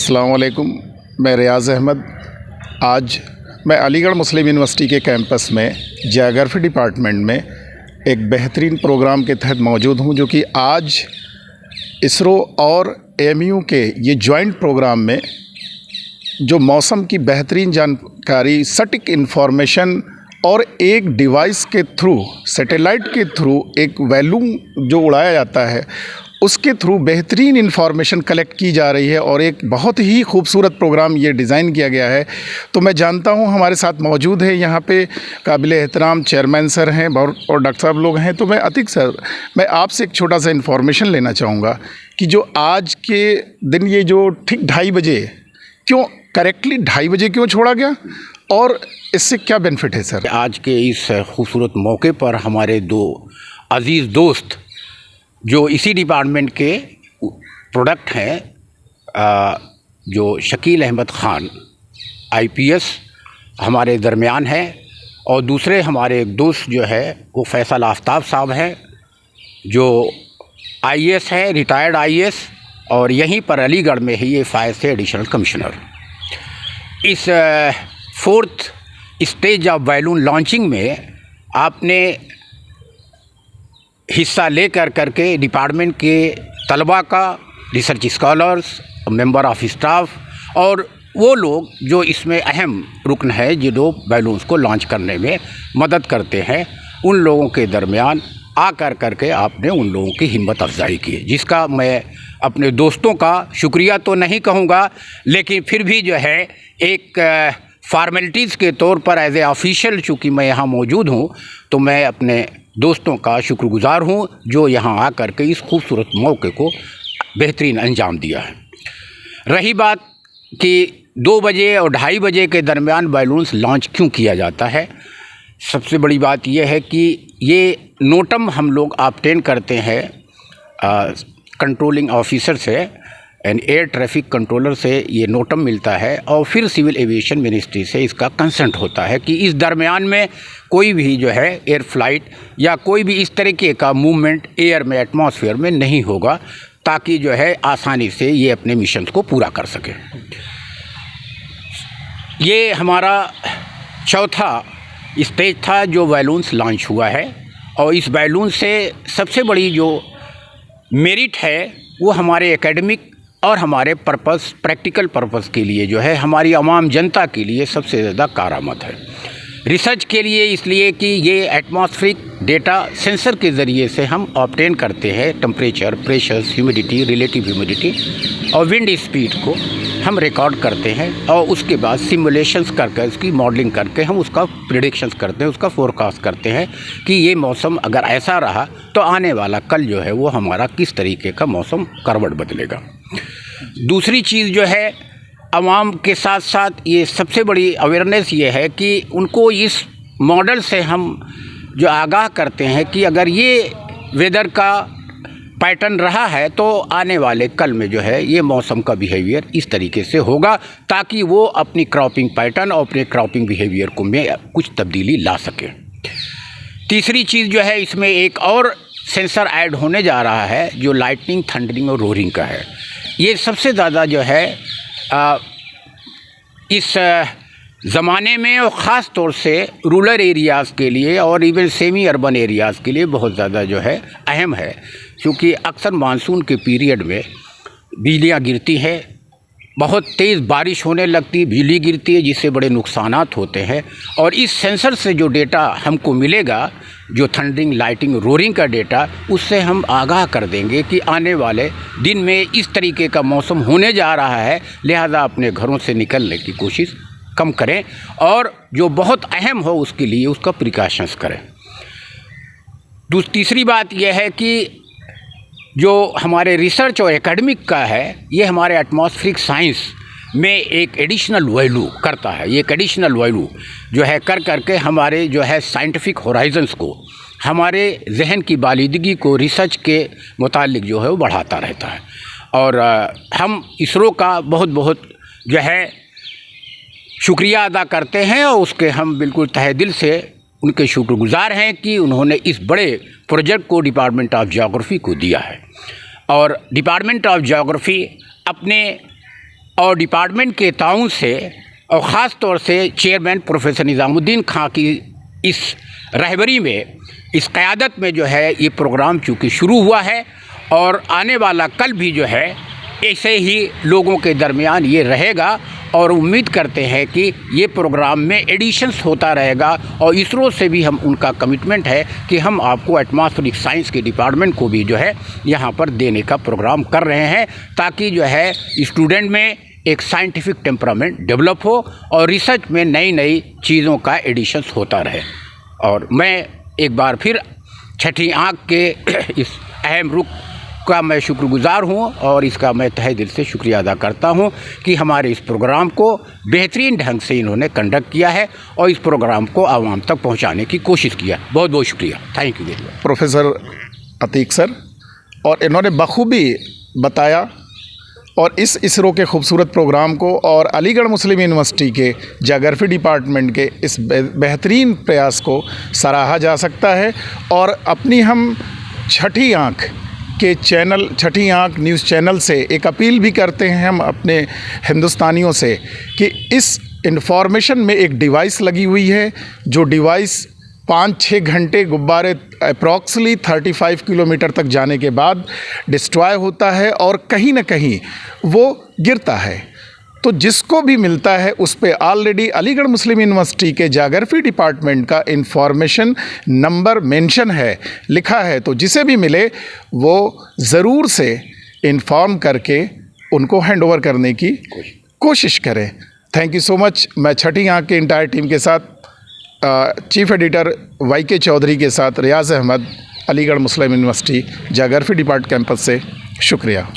अस्सलाम वालेकुम। मैं रियाज़ अहमद। आज मैं अलीगढ़ मुस्लिम यूनिवर्सिटी के कैंपस में जियोग्राफी डिपार्टमेंट में एक बेहतरीन प्रोग्राम के तहत मौजूद हूं, जो कि आज इसरो और एएमयू के ये जॉइंट प्रोग्राम में जो मौसम की बेहतरीन जानकारी, सटीक इन्फॉर्मेशन और एक डिवाइस के थ्रू, सैटेलाइट के थ्रू एक वैल्यूम जो उड़ाया जाता है उसके थ्रू बेहतरीन इन्फॉर्मेशन कलेक्ट की जा रही है और एक बहुत ही खूबसूरत प्रोग्राम ये डिज़ाइन किया गया है। तो मैं जानता हूँ हमारे साथ मौजूद है यहाँ पे काबिल एहतराम चेयरमैन सर हैं और डॉक्टर साहब लोग हैं। तो मैं अतीक सर, मैं आपसे एक छोटा सा इन्फॉर्मेशन लेना चाहूँगा कि जो आज के दिन ये जो ठीक 2:30 बजे क्यों, करेक्टली 2:30 बजे क्यों छोड़ा गया और इससे क्या बेनिफिट है सर? आज के इस खूबसूरत मौके पर हमारे दो अज़ीज़ दोस्त जो इसी डिपार्टमेंट के प्रोडक्ट हैं, जो शकील अहमद ख़ान आईपीएस हमारे दरमियान है, और दूसरे हमारे एक दोस्त जो है वो फैसल आफ्ताब साहब हैं जो आईएएस है, रिटायर्ड आईएएस, और यहीं पर अलीगढ़ में ही ये फायर से एडिशनल कमिश्नर। इस 4th stage of balloon launching में आपने हिस्सा ले करके डिपार्टमेंट के तलबा का, research scholars, member of staff और वो लोग जो इसमें अहम रुकन है, जो बैलून्स को लॉन्च करने में मदद करते हैं, उन लोगों के दरमियान करके आपने उन लोगों की हिम्मत अफजाई की, जिसका मैं अपने दोस्तों का शुक्रिया तो नहीं कहूँगा, लेकिन फिर भी जो है एक फॉर्मेलिटीज़ के तौर पर एज ए ऑफिशियल चूँकि मैं यहाँ मौजूद हूँ, तो मैं अपने दोस्तों का शुक्रगुज़ार हूँ जो यहाँ आकर के इस खूबसूरत मौके को बेहतरीन अंजाम दिया है। रही बात कि 2 बजे और 2:30 बजे के दरमियान बैलून्स लॉन्च क्यों किया जाता है, सबसे बड़ी बात यह है कि ये नोटम हम लोग ऑब्टेन करते हैं कंट्रोलिंग ऑफिसर से एंड एयर ट्रैफिक कंट्रोलर से ये नोटम मिलता है, और फिर सिविल एविएशन मिनिस्ट्री से इसका कंसेंट होता है कि इस दरमियान में कोई भी जो है एयर फ्लाइट या कोई भी इस तरीके का मूवमेंट एयर में, एटमॉस्फेयर में नहीं होगा, ताकि जो है आसानी से ये अपने मिशन को पूरा कर सके। ये हमारा चौथा स्टेज था जो बैलून्स लॉन्च हुआ है, और इस बैलून से सबसे बड़ी जो मेरिट है वो हमारे एकेडमिक और हमारे पर्पस, प्रैक्टिकल पर्पस के लिए जो है, हमारी आवाम जनता के लिए सबसे ज़्यादा कारआमद है। रिसर्च के लिए इसलिए कि ये एटमॉस्फेरिक डेटा सेंसर के ज़रिए से हम ऑब्टेन करते हैं, temperature, pressures, humidity, relative humidity और विंड स्पीड को हम रिकॉर्ड करते हैं, और उसके बाद सिमुलेशंस करके, उसकी मॉडलिंग करके हम उसका प्रेडिक्शंस करते हैं, उसका फोरकास्ट करते हैं कि ये मौसम अगर ऐसा रहा तो आने वाला कल जो है वो हमारा किस तरीके का मौसम करवट बदलेगा। दूसरी चीज़ जो है, आवाम के साथ साथ ये सबसे बड़ी अवेयरनेस ये है कि उनको इस मॉडल से हम जो आगाह करते हैं कि अगर ये वेदर का पैटर्न रहा है तो आने वाले कल में जो है ये मौसम का बिहेवियर इस तरीके से होगा, ताकि वो अपनी क्रॉपिंग पैटर्न और अपने क्रॉपिंग बिहेवियर को में कुछ तब्दीली ला सके। तीसरी चीज़ जो है, इसमें एक और सेंसर ऐड होने जा रहा है जो लाइटनिंग, थंडरिंग और रोरिंग का है। ये सबसे ज़्यादा जो है इस ज़माने में, और ख़ास तौर से रूरल एरियाज़ के लिए और इवन सेमी अर्बन एरियाज़ के लिए बहुत ज़्यादा जो है अहम है, क्योंकि अक्सर मानसून के पीरियड में बिजलियाँ गिरती हैं, बहुत तेज़ बारिश होने लगती है, बिजली गिरती है, जिससे बड़े नुकसानात होते हैं। और इस सेंसर से जो डेटा हमको मिलेगा, जो थंडरिंग, लाइटिंग, रोरिंग का डेटा, उससे हम आगाह कर देंगे कि आने वाले दिन में इस तरीके का मौसम होने जा रहा है, लिहाजा अपने घरों से निकलने की कोशिश कम करें, और जो बहुत अहम हो उसके लिए उसका प्रिकॉशंस करें। तीसरी बात यह है कि जो हमारे रिसर्च और एकेडमिक का है, ये हमारे एटमॉस्फेरिक साइंस में एक एडिशनल वैल्यू करता है। ये एक एडिशनल वैल्यू जो है करके हमारे जो है साइंटिफिक होराइजन्स को, हमारे जहन की बालिदगी को रिसर्च के मुतालिक जो है वो बढ़ाता रहता है। और हम इसरो का बहुत बहुत जो है शुक्रिया अदा करते हैं, और उसके हम बिल्कुल तहे दिल से उनके शुक्रगुज़ार हैं कि उन्होंने इस बड़े प्रोजेक्ट को डिपार्टमेंट ऑफ जियोग्राफी को दिया है। और डिपार्टमेंट ऑफ जियोग्राफी अपने और डिपार्टमेंट के ताउन से और ख़ास तौर से चेयरमैन प्रोफेसर निज़ामुद्दीन खां की इस रहबरी में, इस क़यादत में जो है ये प्रोग्राम चूँकि शुरू हुआ है और आने वाला कल भी जो है ऐसे ही लोगों के दरमियान ये रहेगा। और उम्मीद करते हैं कि ये प्रोग्राम में एडिशंस होता रहेगा और इसरो से भी हम उनका कमिटमेंट है कि हम आपको एटमॉस्फेरिक साइंस के डिपार्टमेंट को भी जो है यहाँ पर देने का प्रोग्राम कर रहे हैं, ताकि जो है स्टूडेंट में एक साइंटिफिक टेम्परामेंट डेवलप हो और रिसर्च में नई नई चीज़ों का एडिशंस होता रहे। और मैं एक बार फिर छठी आँख के इस अहम रुख का मैं शुक्रगुज़ार हूँ और इसका मैं तहे दिल से शुक्रिया अदा करता हूँ कि हमारे इस प्रोग्राम को बेहतरीन ढंग से इन्होंने कंडक्ट किया है और इस प्रोग्राम को आवाम तक पहुँचाने की कोशिश किया। बहुत बहुत शुक्रिया, thank you very much professor Atiq sir, और इन्होंने बखूबी बताया और इस इसरो के खूबसूरत प्रोग्राम को और अलीगढ़ मुस्लिम यूनिवर्सिटी के ज्योग्राफी डिपार्टमेंट के इस बेहतरीन प्रयास को सराहा जा सकता है। और अपनी हम छठी आँख के चैनल, छठी आँख न्यूज़ चैनल से एक अपील भी करते हैं हम अपने हिंदुस्तानियों से कि इस इन्फॉर्मेशन में एक डिवाइस लगी हुई है, जो डिवाइस 5-6 घंटे गुब्बारे अप्रॉक्सली 35 किलोमीटर तक जाने के बाद डिस्ट्रॉय होता है और कहीं ना कहीं वो गिरता है। तो जिसको भी मिलता है उस पे ऑलरेडी अलीगढ़ मुस्लिम यूनिवर्सिटी के ज्योग्राफी डिपार्टमेंट का इंफॉर्मेशन नंबर मेंशन है, लिखा है। तो जिसे भी मिले वो ज़रूर से इन्फॉर्म करके उनको हैंडओवर करने की कोशिश करें। Thank you so much. मैं छठी आँख के इंटायर टीम के साथ चीफ एडिटर YK चौधरी के साथ रियाज़ अहमद, अलीगढ़ मुस्लिम यूनिवर्सिटी ज्योग्राफी डिपार्टमेंट कैंपस से शुक्रिया।